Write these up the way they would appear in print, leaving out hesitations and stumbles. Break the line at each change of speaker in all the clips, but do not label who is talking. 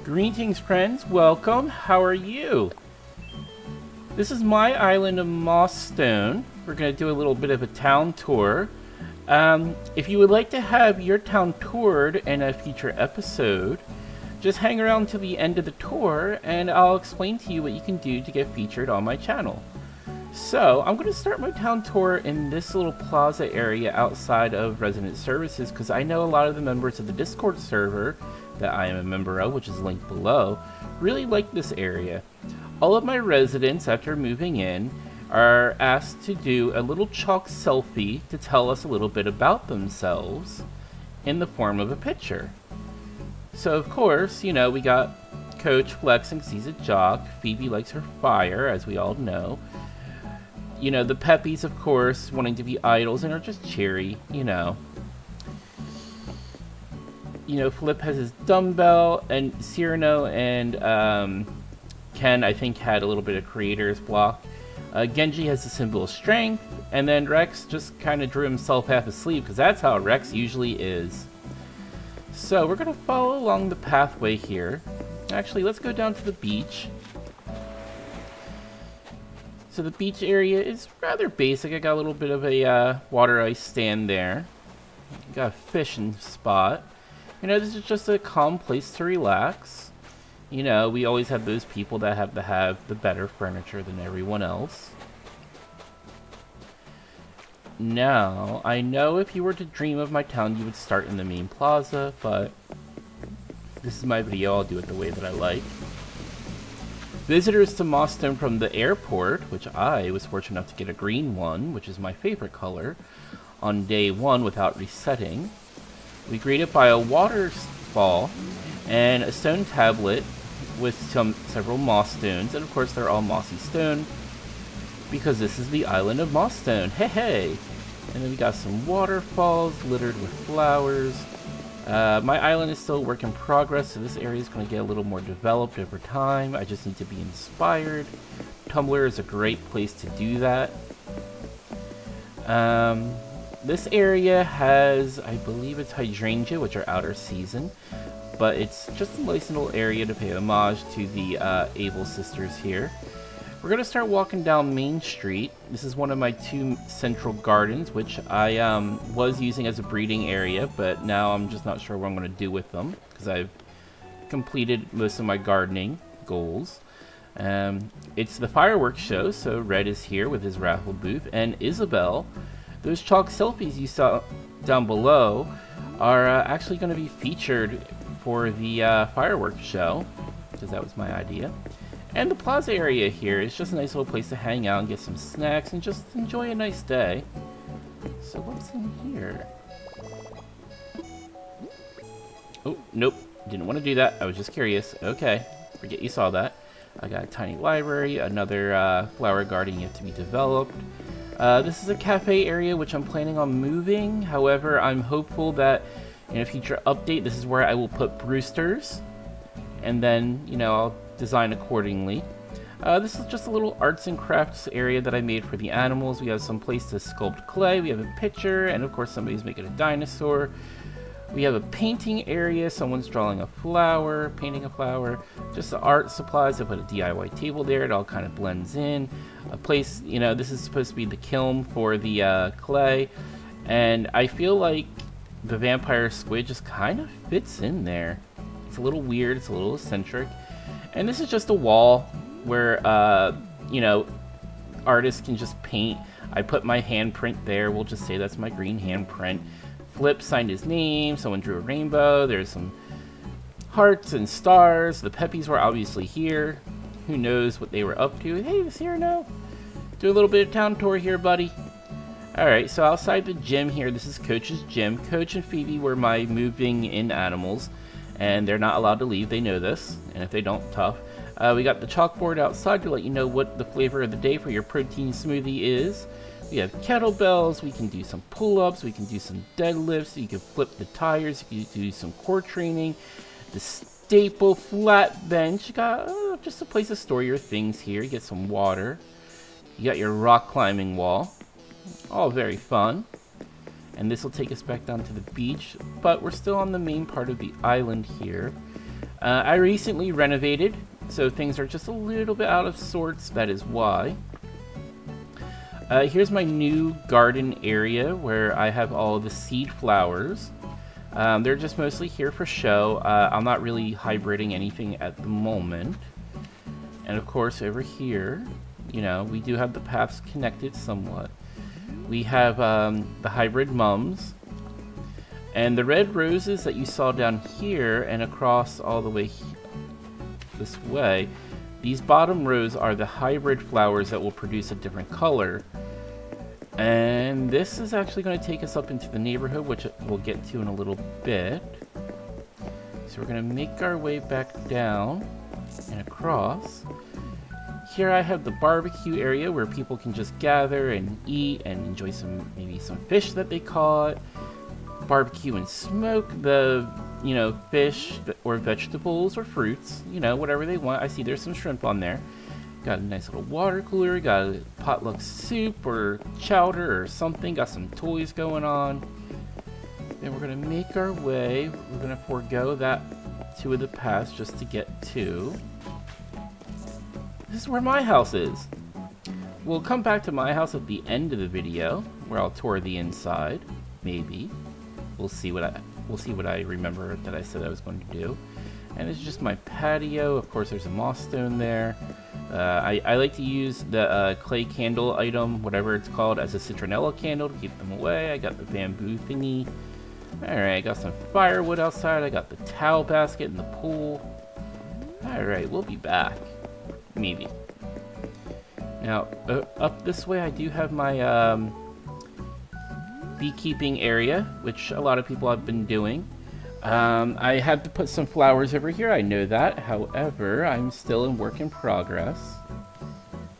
Greetings, friends. Welcome. How are you? This is my island of Mossstone. We're going to do a little bit of a town tour. If you would like to have your town toured in a future episode, just hang around till the end of the tour and I'll explain to you what you can do to get featured on my channel. So, I'm going to start my town tour in this little plaza area outside of Resident Services because I know a lot of the members of the Discord server that I am a member of, which is linked below, really like this area. All of my residents, after moving in, are asked to do a little chalk selfie to tell us a little bit about themselves in the form of a picture. So, of course, you know, we got Coach flexing because he's a jock. Phoebe likes her fire, as we all know. You know, the Peppies, of course, wanting to be idols and are just cheery, you know. You know, Flip has his dumbbell, and Cyrano and Ken, I think, had a little bit of creator's block. Genji has the symbol of strength, and then Rex just kind of drew himself half asleep, because that's how Rex usually is. So, we're going to follow along the pathway here. Actually, let's go down to the beach. So the beach area is rather basic. I got a little bit of a water ice stand there. Got a fishing spot. You know, this is just a calm place to relax. You know, we always have those people that have to have the better furniture than everyone else. Now, I know if you were to dream of my town, you would start in the main plaza, but this is my video. I'll do it the way that I like. Visitors to Mossstone from the airport, which I was fortunate enough to get a green one, which is my favorite color, on day one without resetting. We greeted by a waterfall and a stone tablet with several moss stones, and of course they're all mossy stone because this is the island of Mossstone. Hey hey! And then we got some waterfalls littered with flowers. My island is still a work in progress, so this area is going to get a little more developed over time. I just need to be inspired. Tumblr is a great place to do that. This area has, I believe it's hydrangea, which are outer season, but it's just a nice little area to pay homage to the Able sisters here. We're going to start walking down Main Street. This is one of my two central gardens, which I was using as a breeding area, but now I'm just not sure what I'm going to do with them, because I've completed most of my gardening goals. It's the fireworks show, so Red is here with his raffle booth, and Isabel. Those chalk selfies you saw down below are actually going to be featured for the fireworks show, because that was my idea. And the plaza area here is just a nice little place to hang out and get some snacks and just enjoy a nice day. So what's in here? Oh, nope. Didn't want to do that. I was just curious. Okay. Forget you saw that. I got a tiny library, another flower garden yet to be developed. This is a cafe area which I'm planning on moving. However, I'm hopeful that in a future update, this is where I will put Brewster's. And then, you know, I'll design accordingly. This is just a little arts and crafts area that I made for the animals. We have some place to sculpt clay, we have a picture, and of course somebody's making a dinosaur. We have a painting area, someone's drawing a flower, painting a flower. Just the art supplies, I put a DIY table there, it all kind of blends in. A place, you know, this is supposed to be the kiln for the clay, and I feel like the vampire squid just kind of fits in there. It's a little weird, it's a little eccentric. And this is just a wall where, you know, artists can just paint. I put my handprint there. We'll just say that's my green handprint. Flip signed his name. Someone drew a rainbow. There's some hearts and stars. The Peppies were obviously here. Who knows what they were up to. Hey, this here now. Do a little bit of town tour here, buddy. Alright, so outside the gym here, this is Coach's gym. Coach and Phoebe were my moving in animals. And they're not allowed to leave, they know this, and if they don't, tough. We got the chalkboard outside to let you know what the flavor of the day for your protein smoothie is. We have kettlebells, we can do some pull-ups, we can do some deadlifts, you can flip the tires, you can do some core training. The staple flat bench, you got just a place to store your things here. You get some water. You got your rock climbing wall. All very fun. And this will take us back down to the beach, but we're still on the main part of the island here. I recently renovated, so things are just a little bit out of sorts. That is why. Here's my new garden area where I have all the seed flowers. They're just mostly here for show. I'm not really hybriding anything at the moment. And of course over here, you know, we do have the paths connected somewhat. We have the hybrid mums. And the red roses that you saw down here and across all the way this way, these bottom rows are the hybrid flowers that will produce a different color. And this is actually going to take us up into the neighborhood, which we'll get to in a little bit. So we're going to make our way back down and across. Here I have the barbecue area where people can just gather and eat and enjoy maybe some fish that they caught. Barbecue and smoke the, you know, fish or vegetables or fruits, you know, whatever they want. I see there's some shrimp on there. Got a nice little water cooler, got a potluck soup or chowder or something, got some toys going on. Then we're gonna make our way, we're gonna forego that two of the paths just to get to. This is where my house is. We'll come back to my house at the end of the video where I'll tour the inside, maybe. We'll see what I remember that I said I was going to do. And it's just my patio. Of course, there's a moss stone there. I like to use the clay candle item, whatever it's called, as a citronella candle to keep them away. I got the bamboo thingy. Alright, I got some firewood outside. I got the towel basket in the pool. Alright, we'll be back. Maybe. Now, up this way I do have my beekeeping area, which a lot of people have been doing. I had to put some flowers over here, I know that. However, I'm still in work in progress.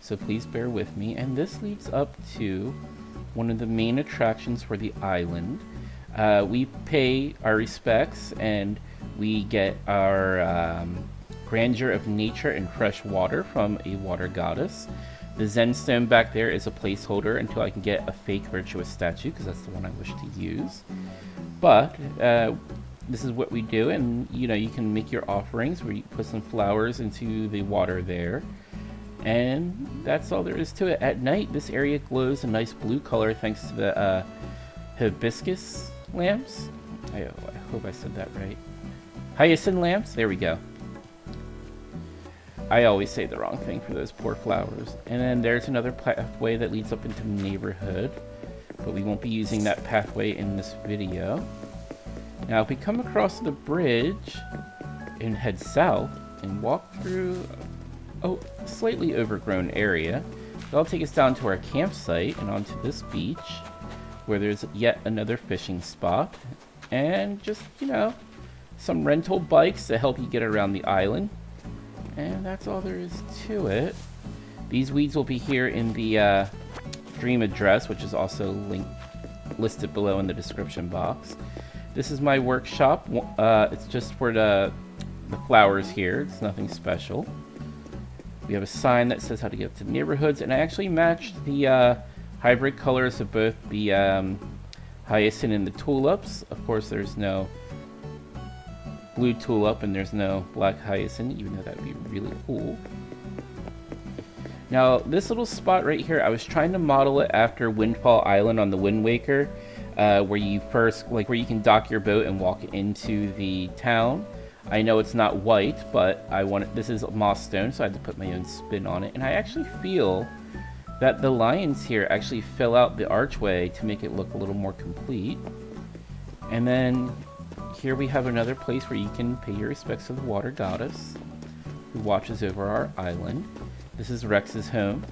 So please bear with me. And this leads up to one of the main attractions for the island. We pay our respects and we get our grandeur of nature and fresh water from a water goddess. The Zen stone back there is a placeholder until I can get a fake virtuous statue, because that's the one I wish to use. But this is what we do, and you know, you can make your offerings where you put some flowers into the water there. And that's all there is to it. At night, this area glows a nice blue color thanks to the hibiscus lamps. I hope I said that right. Hyacinth lamps, there we go. I always say the wrong thing for those poor flowers. And then there's another pathway that leads up into the neighborhood, but we won't be using that pathway in this video. Now if we come across the bridge and head south and walk through a slightly overgrown area, that'll take us down to our campsite and onto this beach where there's yet another fishing spot and just, you know, some rental bikes to help you get around the island. And that's all there is to it. These weeds will be here in the stream address, which is also listed below in the description box. This is my workshop. It's just for the flowers here. It's nothing special. We have a sign that says how to get to neighborhoods, and I actually matched the hybrid colors of both the hyacinth and the tulips. Of course, there's no blue tulip and there's no black hyacinth, even though that would be really cool. Now this little spot right here, I was trying to model it after Windfall Island on the Wind Waker, where you where you can dock your boat and walk into the town. I know it's not white, but this is moss stone, so I had to put my own spin on it. And I actually feel that the lions here actually fill out the archway to make it look a little more complete. And then here we have another place where you can pay your respects to the water goddess who watches over our island. This is Rex's home.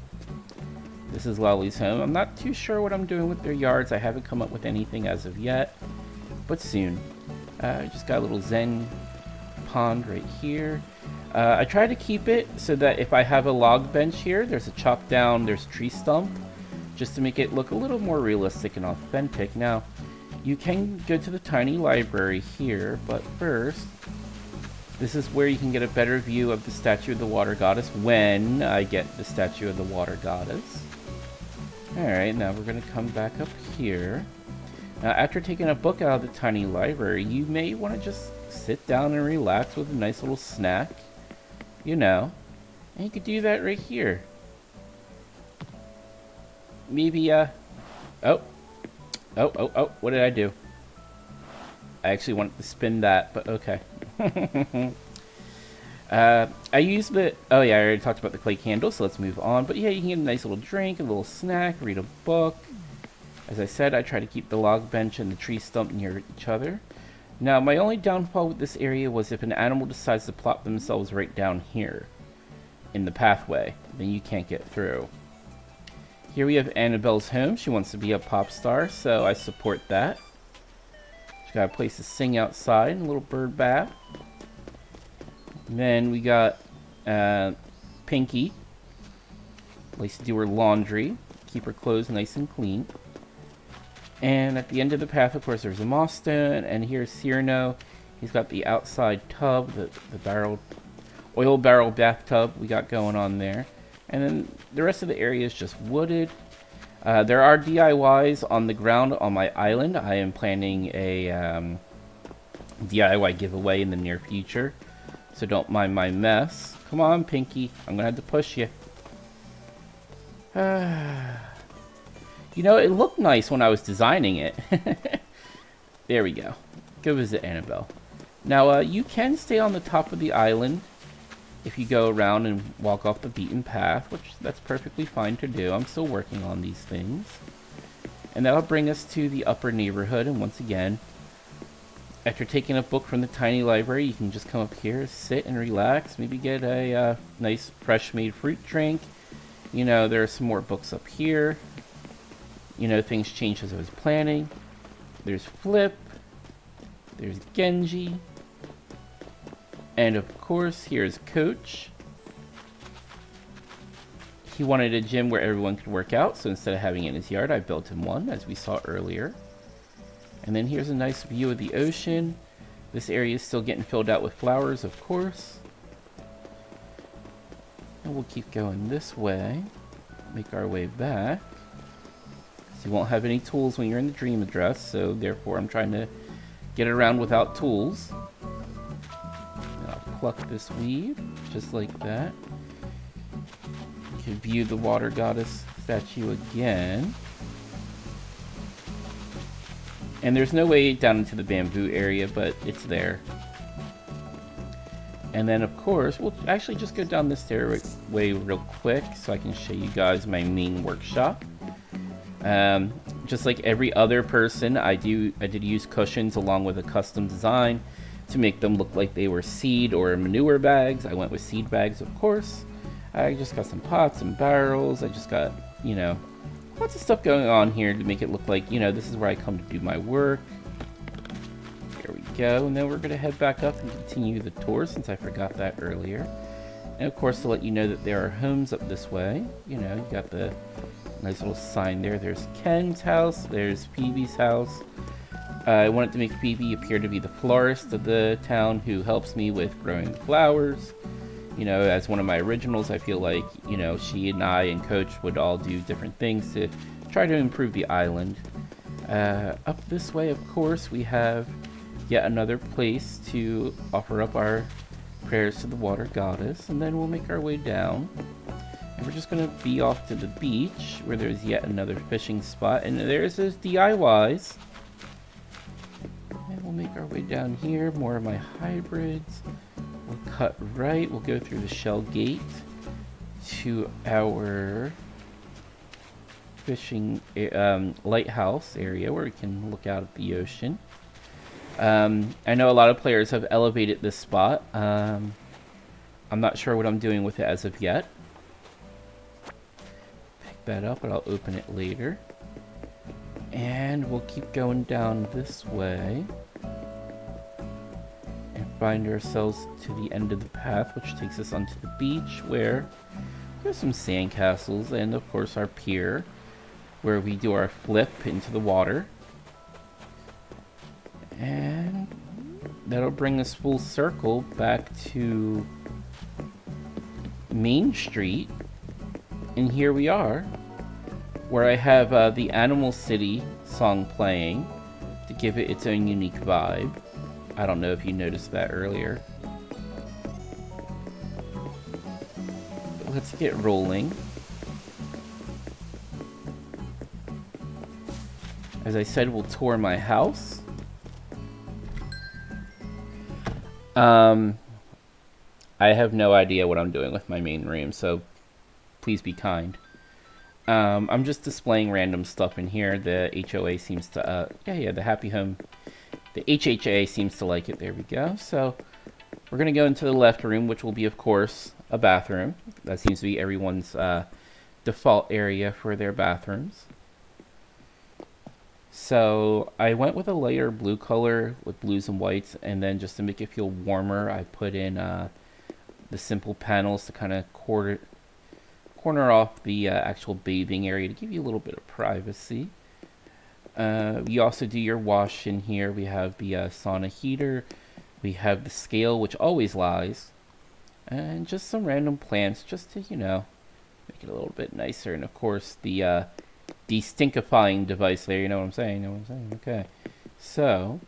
This is Lolly's home. I'm not too sure what I'm doing with their yards. I haven't come up with anything as of yet, but soon. Just got a little zen pond right here. I try to keep it so that if I have a log bench here, there's a chop down, there's a tree stump, just to make it look a little more realistic and authentic. Now, you can go to the tiny library here, but first, this is where you can get a better view of the statue of the water goddess when I get the statue of the water goddess. Alright, now we're going to come back up here. Now, after taking a book out of the tiny library, you may want to just sit down and relax with a nice little snack, you know. And you could do that right here. Maybe, oh, what did I do? I actually wanted to spin that, but okay. I use the, oh yeah, I already talked about the clay candle, so let's move on. But yeah, you can get a nice little drink, a little snack, read a book. As I said, I try to keep the log bench and the tree stump near each other. Now, my only downfall with this area was if an animal decides to plop themselves right down here in the pathway, then you can't get through. Here we have Annabelle's home. She wants to be a pop star, so I support that. She's got a place to sing outside, a little bird bath. And then we got Pinky, place to do her laundry, keep her clothes nice and clean. And at the end of the path, of course, there's a moss stone, and here's Cyrano. He's got the outside tub, the oil barrel bathtub we got going on there. And then the rest of the area is just wooded. There are DIYs on the ground on my island. I am planning a DIY giveaway in the near future, so don't mind my mess. Come on, Pinky. I'm gonna have to push you. You know, it looked nice when I was designing it. There we go. Go visit Annabelle. Now, you can stay on the top of the island if you go around and walk off the beaten path, which that's perfectly fine to do. I'm still working on these things. And that'll bring us to the upper neighborhood, and once again, after taking a book from the tiny library, you can just come up here, sit and relax, maybe get a nice fresh made fruit drink. You know, there are some more books up here. You know, things changed as I was planning. There's Flip. There's Genji. And of course, here's Coach. He wanted a gym where everyone could work out, so instead of having it in his yard, I built him one, as we saw earlier. And then here's a nice view of the ocean. This area is still getting filled out with flowers, of course. And we'll keep going this way. Make our way back. You won't have any tools when you're in the dream address, so therefore I'm trying to get around without tools. And I'll pluck this weed, just like that. You can view the water goddess statue again. And there's no way down into the bamboo area, but it's there. And then of course, we'll actually just go down this stairway real quick so I can show you guys my main workshop. Just like every other person, I did use cushions along with a custom design to make them look like they were seed or manure bags. I went with seed bags, of course. I just got some pots and barrels. I just got, you know, lots of stuff going on here to make it look like, you know, this is where I come to do my work. There we go. And then we're going to head back up and continue the tour, since I forgot that earlier. And of course, to let you know that there are homes up this way. You know, you got the nice little sign there. There's Ken's house. There's Phoebe's house. I wanted to make Phoebe appear to be the florist of the town who helps me with growing the flowers. You know, as one of my originals, I feel like, you know, she and I and Coach would all do different things to try to improve the island. Up this way, of course, we have yet another place to offer up our prayers to the water goddess, and then we'll make our way down. And we're just going to be off to the beach, where there's yet another fishing spot. And there's those DIYs. And we'll make our way down here. More of my hybrids. We'll cut right. We'll go through the shell gate to our fishing lighthouse area, where we can look out at the ocean. I know a lot of players have elevated this spot. I'm not sure what I'm doing with it as of yet. That up, but I'll open it later. And we'll keep going down this way and find ourselves to the end of the path, which takes us onto the beach, where there's some sandcastles and of course our pier, where we do our flip into the water. And that'll bring us full circle back to Main Street. And here we are, where I have the Animal City song playing to give it its own unique vibe. I don't know if you noticed that earlier. But let's get rolling. As I said, we'll tour my house. I have no idea what I'm doing with my main room, so please be kind. I'm just displaying random stuff in here. The HOA seems to, the Happy Home, the HHA seems to like it. There we go. So we're going to go into the left room, which will be, of course, a bathroom. That seems to be everyone's default area for their bathrooms. So I went with a lighter blue color with blues and whites, and then just to make it feel warmer, I put in the simple panels to kind of corner off the actual bathing area to give you a little bit of privacy. You also do your wash in here. We have the sauna heater. We have the scale, which always lies. And just some random plants just to, you know, make it a little bit nicer. And of course, the de-stinkifying device there. You know what I'm saying? You know what I'm saying? Okay. So,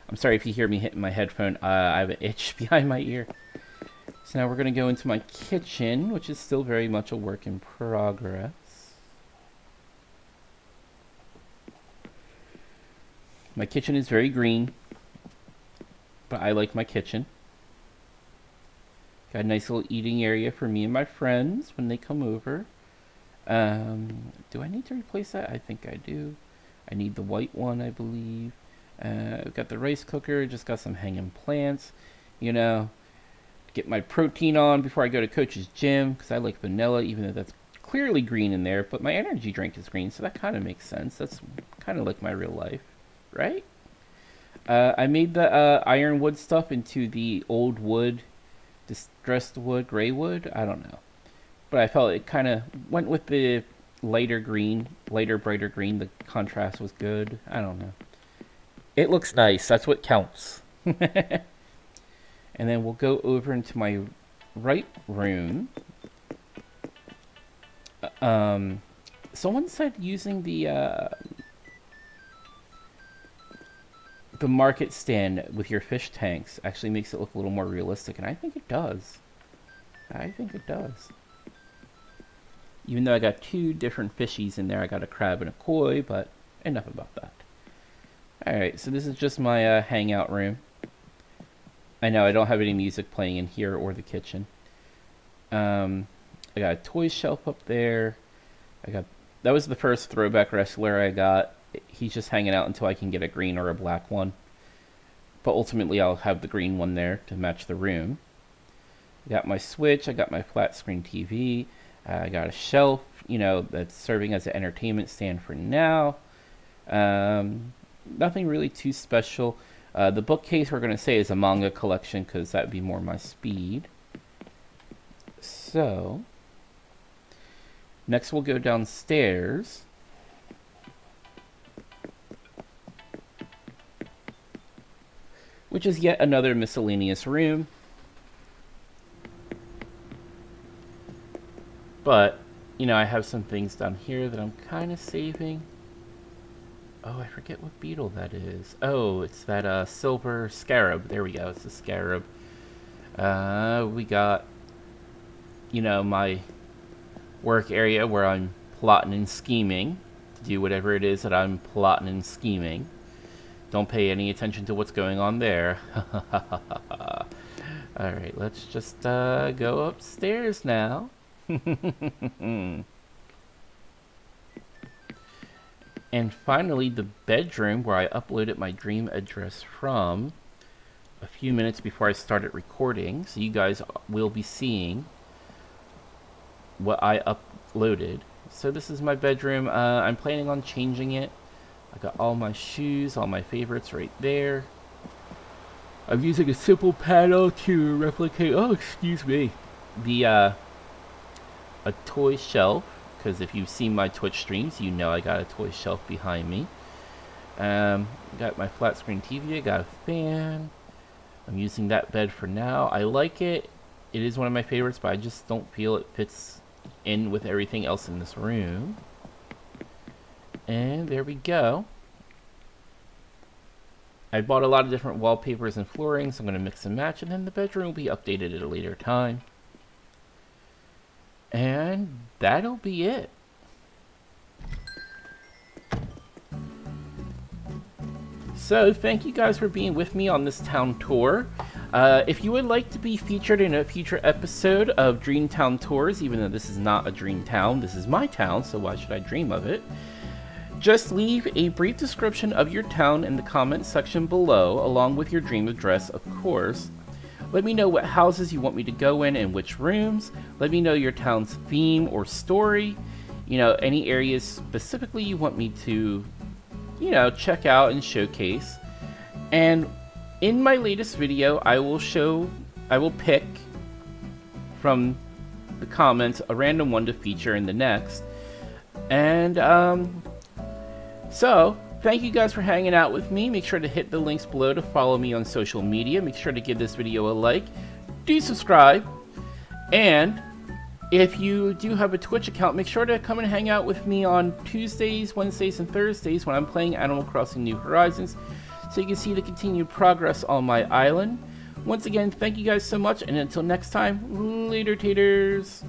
I'm sorry if you hear me hitting my headphone. I have an itch behind my ear. So now we're going to go into my kitchen, which is still very much a work in progress. My kitchen is very green, but I like my kitchen. Got a nice little eating area for me and my friends when they come over. Do I need to replace that? I think I do. I need the white one, I believe. I've got the rice cooker, just got some hanging plants, you know. Get my protein on before I go to Coach's gym, because I like vanilla, even though that's clearly green in there, but my energy drink is green, so that kind of makes sense. That's kind of like my real life, right? I made the ironwood stuff into the old wood, distressed wood, gray wood, I don't know. But I felt it kind of went with the lighter green, lighter, brighter green. The contrast was good. I don't know. It looks nice. That's what counts. And then we'll go over into my right room. Someone said using the market stand with your fish tanks actually makes it look a little more realistic, and I think it does. I think it does. Even though I got two different fishies in there, I got a crab and a koi, but enough about that. Alright, so this is just my hangout room. I know I don't have any music playing in here or the kitchen. I got a toy shelf up there. That was the first throwback wrestler I got. He's just hanging out until I can get a green or a black one. But ultimately I'll have the green one there to match the room. I got my Switch, I got my flat screen TV, I got a shelf, you know, that's serving as an entertainment stand for now. Nothing really too special. The bookcase we're going to say is a manga collection because that would be more my speed. So, next we'll go downstairs. Which is yet another miscellaneous room. But, you know, I have some things down here that I'm kind of saving. Oh, I forget what beetle that is. Oh, it's that silver scarab. There we go, it's the scarab. We got, you know, my work area where I'm plotting and scheming to do whatever it is that I'm plotting and scheming. Don't pay any attention to what's going on there. Alright, let's just go upstairs now. And finally, the bedroom where I uploaded my dream address from a few minutes before I started recording. So you guys will be seeing what I uploaded. So this is my bedroom. I'm planning on changing it. I got all my shoes, all my favorites right there. I'm using a simple panel to replicate, oh, excuse me, the, a toy shelf. Because if you've seen my Twitch streams, you know I got a toy shelf behind me. Got my flat screen TV, I got a fan. I'm using that bed for now. I like it. It is one of my favorites, but I just don't feel it fits in with everything else in this room. And there we go. I bought a lot of different wallpapers and flooring, so I'm going to mix and match, and then the bedroom will be updated at a later time. And that'll be it. So, thank you guys for being with me on this town tour. If you would like to be featured in a future episode of Dreamtown Tours, even though this is not a dream town, this is my town, so why should I dream of it? Just leave a brief description of your town in the comment section below, along with your dream address, of course. Let me know what houses you want me to go in and which rooms. Let me know your town's theme or story. You know, any areas specifically you want me to, you know, check out and showcase. And in my latest video, I will pick from the comments a random one to feature in the next. And so thank you guys for hanging out with me. Make sure to hit the links below to follow me on social media. Make sure to give this video a like. Do subscribe. And if you do have a Twitch account, make sure to come and hang out with me on Tuesdays, Wednesdays, and Thursdays when I'm playing Animal Crossing New Horizons, so you can see the continued progress on my island. Once again, thank you guys so much, and until next time, later taters!